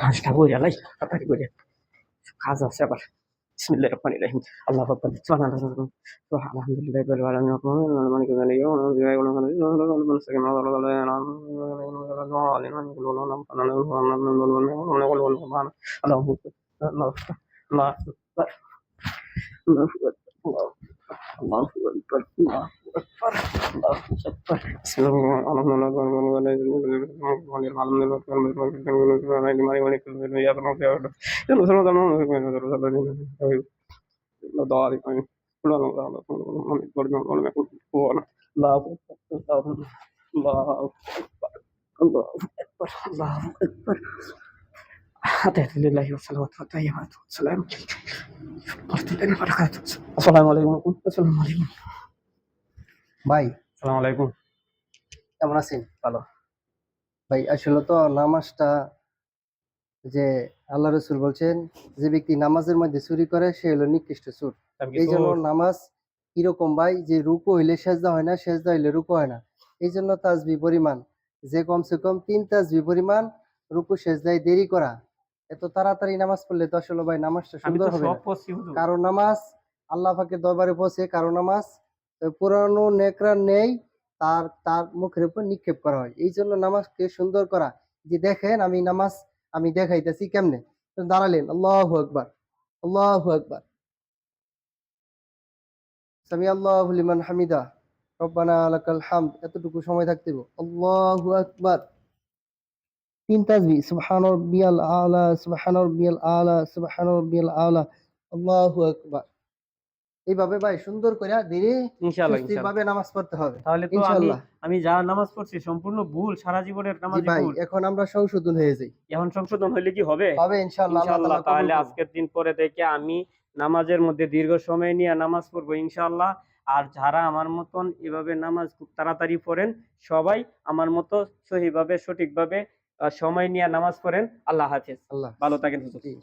কাজটা কইরা লাই তাড়াতাড়ি করে কাজ আছে আবার। বিসমিল্লাহির রহমানির রহিম। আল্লাহু আকবার। আলহামদুলিল্লাহি রাব্বিল আলামিন। মালিকি ইয়াউমিদ্দিন। আল্লাহু আকবার। আল্লাহু আকবার। আল্লাহু আকবার। আল্লাহু আকবার। আল্লাহু আকবার। আসসালামু আলাইকুম। আসসালামু আলাইকুম। ভাই আসসালামু আলাইকুম। কেমন আছেন? ভালো। ভাই আসলে তো নামাজটা যে আল্লাহ রসুল বলছেন, যে ব্যক্তি নামাজের মধ্যে চুরি করে সে হলো নিকৃষ্ট চোর। এই জন্য নামাজ কিরকম ভাই, যে রুকু হইলে সেজদা হয় না, সেজদা হইলে রুকু হয় না। এই জন্য তাসবি পরিমাণ যে কমসে কম 3 তাসবি পরিমাণ রুকু সেজদায় দেরি করা। এত তাড়াতাড়ি নামাজ পড়লে তো আসলে ভাই নামাজটা সুন্দর হবে না। কারো নামাজ আল্লাহ পাকের দরবারে পৌঁছে, কারো নামাজ পুরানো নেকড়ার নেই তার তার মুখের উপর নিক্ষেপ করা হয়। এই জন্য নামাজকে সুন্দর করা। যে দেখেন আমি দেখাইতেছি কেমনে। তো দাঁড়ালেন, আল্লাহু আকবার, আল্লাহু আকবার, সামি আল্লাহু লিমান হামিদা, রব্বানা লাকাল হামদ, এতটুকু সময় থাকতে হবে। আল্লাহু আকবার, 3 তাসবিহ, সুবহান রাব্বিয়াল আলা, সুবহান রাব্বিয়াল আলা, সুবহান রাব্বিয়াল আলা, আল্লাহু আকবার। এইভাবে ভাই সুন্দর করে ধীরে ইনশাআল্লাহ, সুস্থির ইনশাআল্লাহ। ভাবে নামাজ পড়তে হবে তাহলে তো ইনশাআল্লাহ। আমি যা নামাজ পড়ছি সম্পূর্ণ ভুল, সারা জীবনের জি নামাজই ভাই, ভুল। এখন আমরা সংশোধন হয়ে যাই। এখন সংশোধন হইলে কি হবে? হবে ইনশাআল্লাহ, আল্লাহ ইনশাআল্লাহ। তাআলা কবুল তাহলে করুন। আজকের দিন পরে থেকে আমি নামাজের মধ্যে দীর্ঘ সময় নিয়ে নামাজ পড়বো ইনশাআল্লাহ। আর যারা আমার মতন এভাবে নামাজ খুব তাড়াতাড়ি পড়েন, সবাই আমার মতো সহিভাবে সঠিকভাবে সময় নিয়ে নামাজ পড়েন। আল্লাহ হাফেজ। আল্লাহ ভালো থাকেন হুজুর। জি।